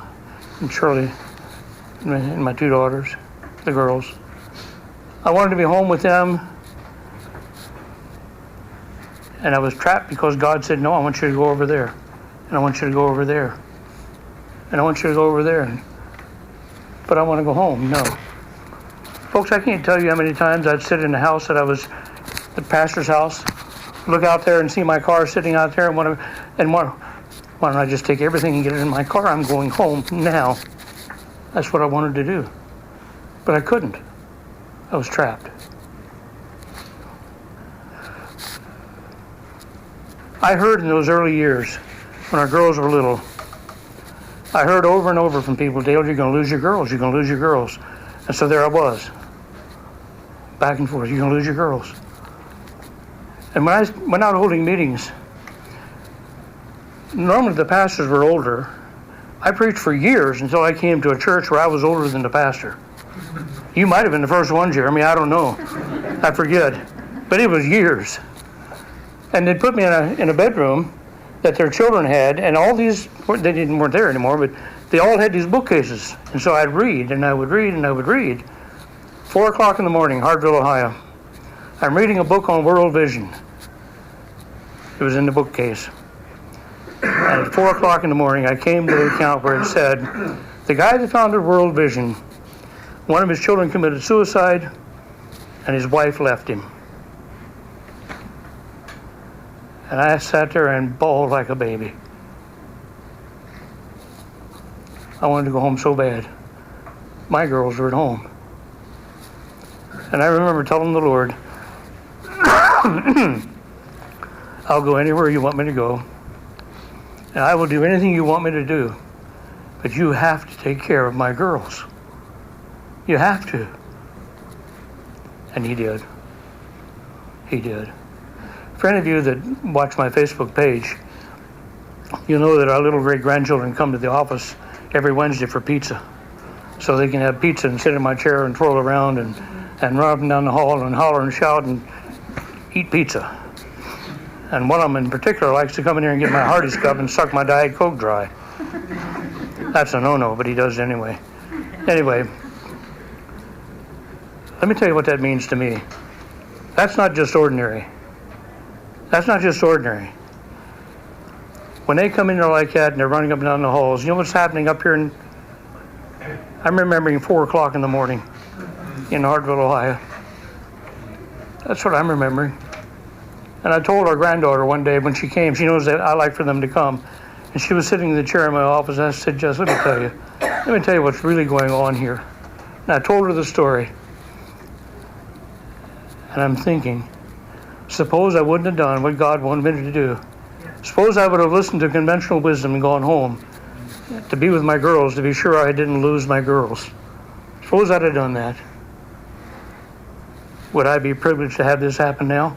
S1: and Shirley, and my two daughters, the girls. I wanted to be home with them, and I was trapped because God said, no, I want you to go over there, and I want you to go over there, and I want you to go over there, but I want to go home. No. Folks, I can't tell you how many times I'd sit in the house that I was, the pastor's house, look out there and see my car sitting out there, and why don't I just take everything and get it in my car? I'm going home now. That's what I wanted to do. But I couldn't. I was trapped. I heard in those early years, when our girls were little, I heard over and over from people, Dale, you're going to lose your girls. You're going to lose your girls. And so there I was, back and forth. You're going to lose your girls. And when I went out holding meetings, normally the pastors were older. I preached for years until I came to a church where I was older than the pastor. You might have been the first one, Jeremy. I don't know. I forget. But it was years. And they'd put me in a bedroom that their children had, and all these, they weren't there anymore, but they all had these bookcases. And so I'd read, and I would read, and I would read. 4 o'clock in the morning, Hartville, Ohio. I'm reading a book on world vision. It was in the bookcase. And at 4 o'clock in the morning, I came to the account where it said, the guy that founded World Vision, one of his children committed suicide, and his wife left him. And I sat there and bawled like a baby. I wanted to go home so bad. My girls were at home. And I remember telling the Lord, I'll go anywhere you want me to go. And I will do anything you want me to do. But you have to take care of my girls. You have to. And he did. He did. For any of you that watch my Facebook page, you know that our little great-grandchildren come to the office every Wednesday for pizza. So they can have pizza and sit in my chair and twirl around and run up and down the hall and holler and shout and eat pizza. And one of them in particular likes to come in here and get my Hardee's cup and suck my Diet Coke dry. That's a no-no, but he does anyway. Anyway, let me tell you what that means to me. That's not just ordinary. That's not just ordinary. When they come in there like that and they're running up and down the halls, you know what's happening up here in, I'm remembering 4 o'clock in the morning in Hartville, Ohio. That's what I'm remembering. And I told our granddaughter one day when she came, she knows that I like for them to come, and she was sitting in the chair in my office, and I said, Jess, let me tell you what's really going on here. And I told her the story. And I'm thinking, suppose I wouldn't have done what God wanted me to do. Suppose I would have listened to conventional wisdom and gone home to be with my girls, to be sure I didn't lose my girls. Suppose I'd have done that. Would I be privileged to have this happen now?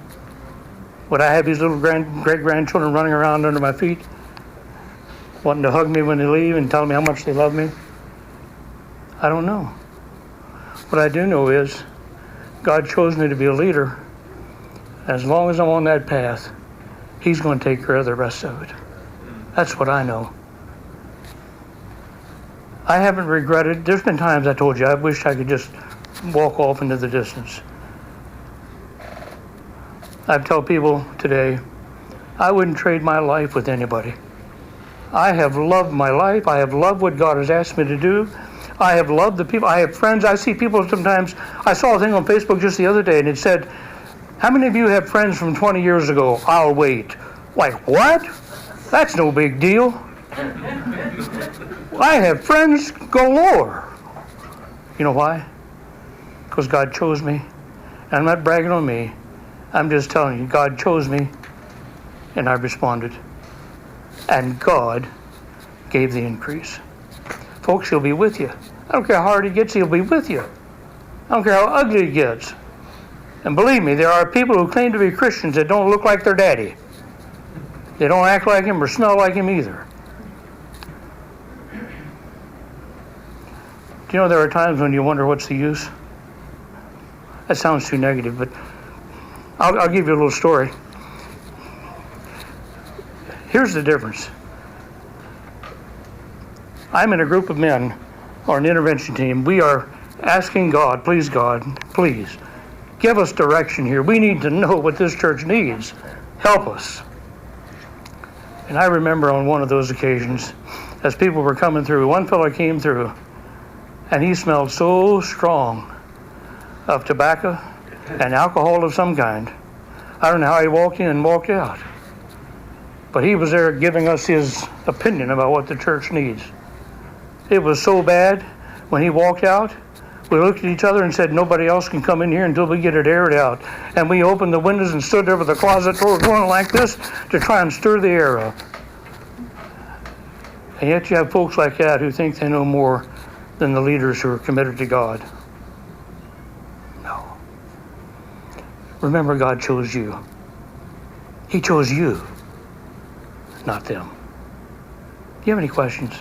S1: Would I have these little great-grandchildren running around under my feet, wanting to hug me when they leave and telling me how much they love me? I don't know. What I do know is God chose me to be a leader. As long as I'm on that path, He's going to take care of the rest of it. That's what I know. I haven't regretted. There's been times I told you I wished I could just walk off into the distance. I tell people today, I wouldn't trade my life with anybody. I have loved my life. I have loved what God has asked me to do. I have loved the people. I have friends. I see people sometimes. I saw a thing on Facebook just the other day, and it said, how many of you have friends from 20 years ago? I'll wait. Like, what? That's no big deal. I have friends galore. You know why? Because God chose me. And I'm not bragging on me. I'm just telling you, God chose me, and I responded. And God gave the increase. Folks, He'll be with you. I don't care how hard it gets, He'll be with you. I don't care how ugly it gets. And believe me, there are people who claim to be Christians that don't look like their daddy. They don't act like him or smell like him either. Do you know there are times when you wonder what's the use? That sounds too negative, but I'll give you a little story. Here's the difference. I'm in a group of men, or an intervention team. We are asking God, please, give us direction here. We need to know what this church needs. Help us. And I remember on one of those occasions, as people were coming through, one fellow came through, and he smelled so strong of tobacco and alcohol of some kind. I don't know how he walked in and walked out. But he was there giving us his opinion about what the church needs. It was so bad, when he walked out, we looked at each other and said, nobody else can come in here until we get it aired out. And we opened the windows and stood there with the closet doors going like this to try and stir the air up. And yet you have folks like that who think they know more than the leaders who are committed to God. No. Remember, God chose you. He chose you, not them. Do you have any questions?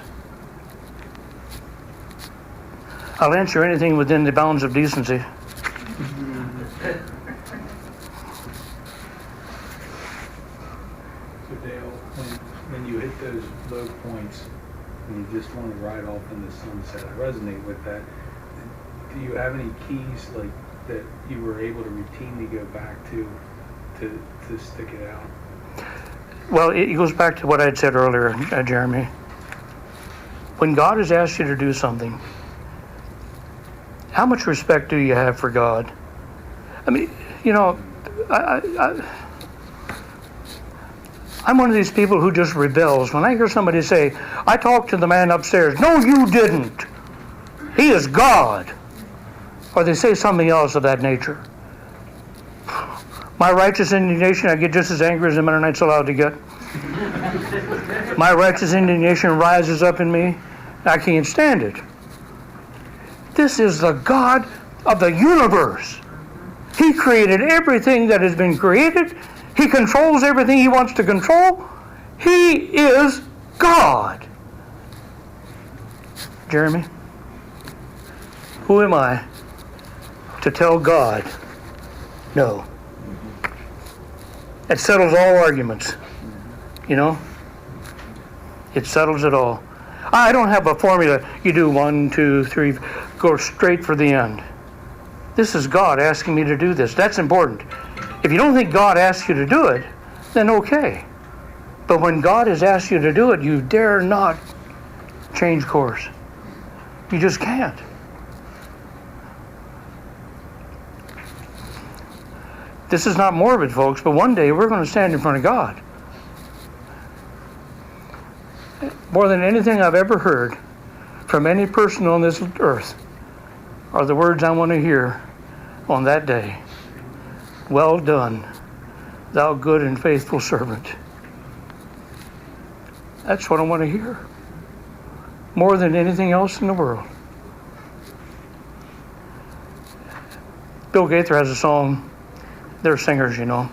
S1: I'll answer anything within the bounds of decency.
S5: So Dale, when you hit those low points and you just want to ride off in the sunset, I resonate with that. Do you have any keys like that you were able to routinely go back to stick it out?
S1: Well, it goes back to what I had said earlier, Jeremy. When God has asked you to do something, how much respect do you have for God? I mean, you know, I'm one of these people who just rebels. When I hear somebody say, I talked to the man upstairs. No, you didn't. He is God. Or they say something else of that nature. My righteous indignation, I get just as angry as the Mennonites allowed to get. My righteous indignation rises up in me. I can't stand it. This is the God of the universe. He created everything that has been created. He controls everything He wants to control. He is God. Jeremy, who am I to tell God no? It settles all arguments. You know? It settles it all. I don't have a formula. You do 1, 2, 3, go straight for the end. This is God asking me to do this. That's important. If you don't think God asks you to do it, then okay. But when God has asked you to do it, you dare not change course. You just can't. This is not morbid, folks, but one day we're going to stand in front of God. More than anything I've ever heard from any person on this earth are the words I want to hear on that day. Well done, thou good and faithful servant. That's what I want to hear. More than anything else in the world. Bill Gaither has a song. They're singers, you know.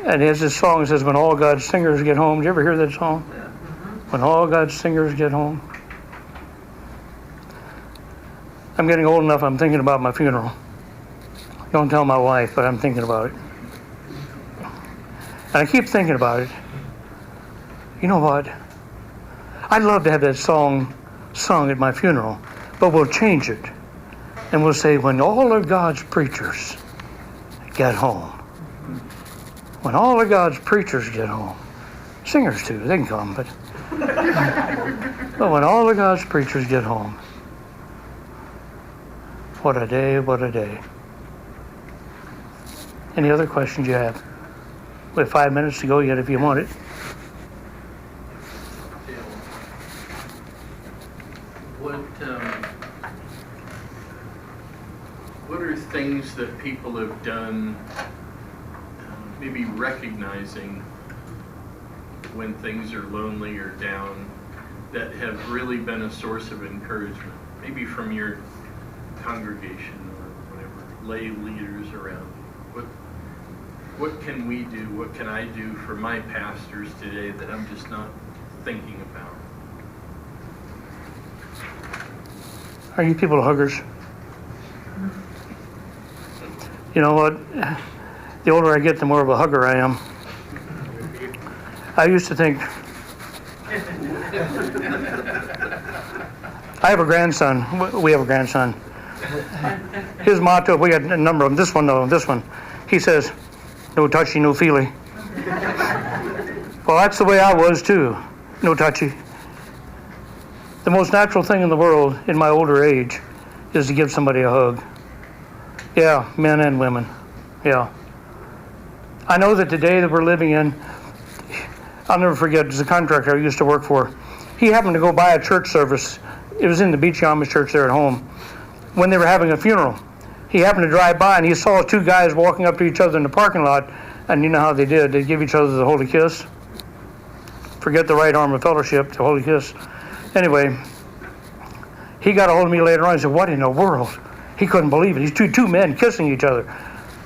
S1: And he has this song that says, when all God's singers get home. Did you ever hear that song? When all God's singers get home. I'm getting old enough, I'm thinking about my funeral. Don't tell my wife, but I'm thinking about it. And I keep thinking about it. You know what? I'd love to have that song sung at my funeral, but we'll change it. And we'll say, when all of God's preachers get home. When all of God's preachers get home. Singers too, they can come, but when all of God's preachers get home. What a day, what a day. Any other questions you have? We have 5 minutes to go yet if you want it.
S6: What are things that people have done, maybe recognizing when things are lonely or down, that have really been a source of encouragement, maybe from your congregation or whatever, lay leaders around you? What can we do? What can I do for my pastors today that I'm just not thinking about?
S1: Are you people huggers? You know what? The older I get, the more of a hugger I am. I used to think, I have a grandson. We have a grandson. His motto, we got a number of them. This one, though, this one. He says, no touchy, no feely. Well, that's the way I was, too. No touchy. The most natural thing in the world in my older age is to give somebody a hug. Yeah, men and women. Yeah. I know that the day that we're living in, I'll never forget, there's a contractor I used to work for. He happened to go by a church service. It was in the Beach Amish church there at home when they were having a funeral. He happened to drive by and he saw two guys walking up to each other in the parking lot, and you know how they did. They'd give each other the holy kiss. Forget the right arm of fellowship, the holy kiss. Anyway, he got a hold of me later on and said, what in the world? He couldn't believe it. These two men kissing each other.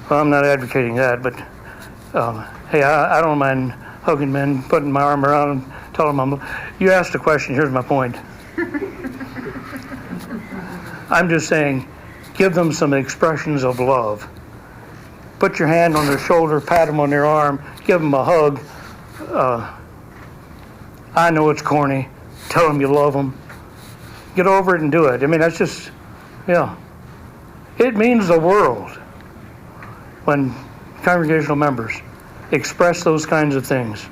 S1: Well, I'm not advocating that, but hey, I don't mind hugging men, putting my arm around them, telling them you asked a question, here's my point. I'm just saying, give them some expressions of love. Put your hand on their shoulder, pat them on their arm, give them a hug. I know it's corny. Tell them you love them. Get over it and do it. I mean, that's just, yeah. It means the world when congregational members express those kinds of things.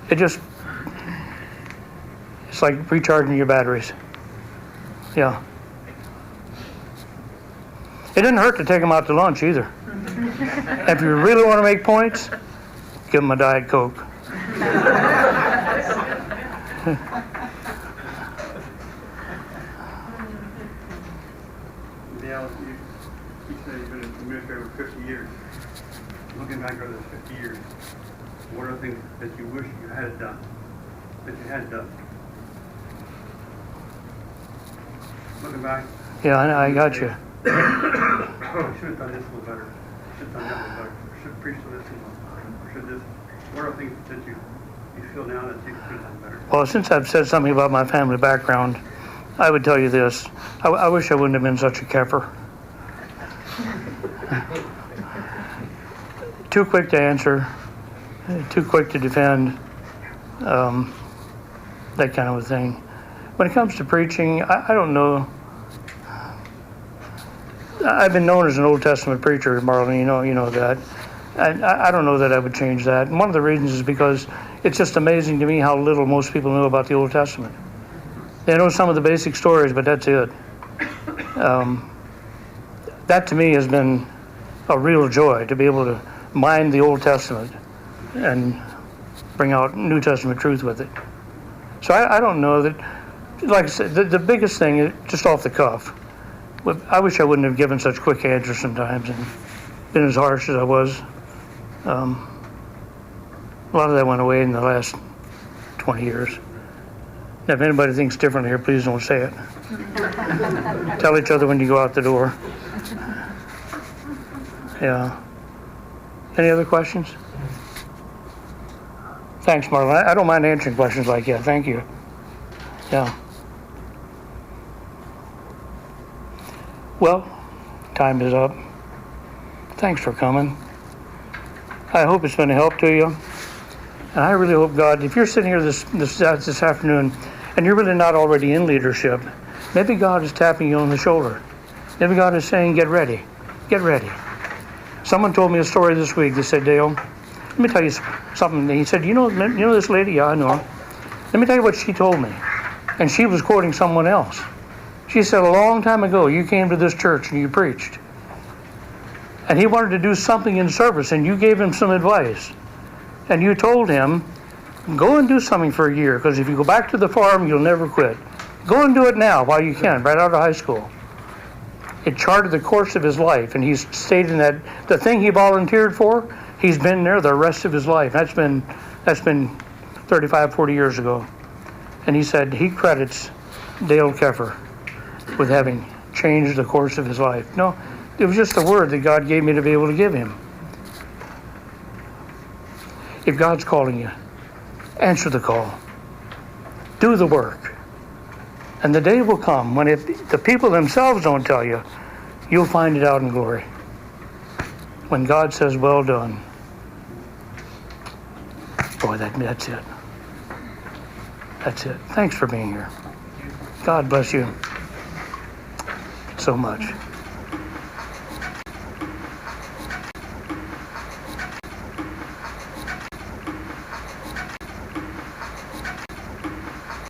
S1: It's like recharging your batteries. Yeah. It didn't hurt to take them out to lunch either. If you really want to make points, give them a Diet Coke.
S7: Dale, you said you've been in the ministry over 50 years. Looking back over those 50 years, what are the things that you wish you had done? Looking back.
S1: Yeah, I got you.
S7: Should have done this a little better. Should have done that a little better. Should have preached on this a little better. Should this. What are the things that you feel now that you could have done better?
S1: Well, since I've said something about my family background, I would tell you this. I wish I wouldn't have been such a Keffer. Too quick to answer, too quick to defend, that kind of a thing. When it comes to preaching, I don't know. I've been known as an Old Testament preacher, Marlon, you know that. And I don't know that I would change that. And one of the reasons is because it's just amazing to me how little most people know about the Old Testament. They know some of the basic stories, but that's it. That to me has been a real joy, to be able to mine the Old Testament and bring out New Testament truth with it. So I don't know that, like I said, the biggest thing is just off the cuff. I wish I wouldn't have given such quick answers sometimes and been as harsh as I was. A lot of that went away in the last 20 years. Now, if anybody thinks differently here, please don't say it. Tell each other when you go out the door. Yeah. Any other questions? Thanks, Marlon. I don't mind answering questions like that. Thank you. Yeah. Well, time is up. Thanks for coming. I hope it's been a help to you. And I really hope God, if you're sitting here this afternoon and you're really not already in leadership, maybe God is tapping you on the shoulder Maybe God is saying, get ready. Get ready. Someone told me a story this week. They said, Dale, let me tell you something. He said, you know this lady? Yeah, I know her. Let me tell you what she told me. And she was quoting someone else. She said, a long time ago, you came to this church and you preached. And he wanted to do something in service, and you gave him some advice. And you told him, go and do something for a year, because if you go back to the farm, you'll never quit. Go and do it now while you can, right out of high school. It charted the course of his life, and he's stayed in that, the thing he volunteered for, he's been there the rest of his life. That's been 35, 40 years ago. And he said he credits Dale Keffer with having changed the course of his life. No, it was just a word that God gave me to be able to give him. If God's calling you, answer the call. Do the work. And the day will come when if the people themselves don't tell you, you'll find it out in glory. When God says, well done. Boy, that's it. That's it. Thanks for being here. God bless you so much.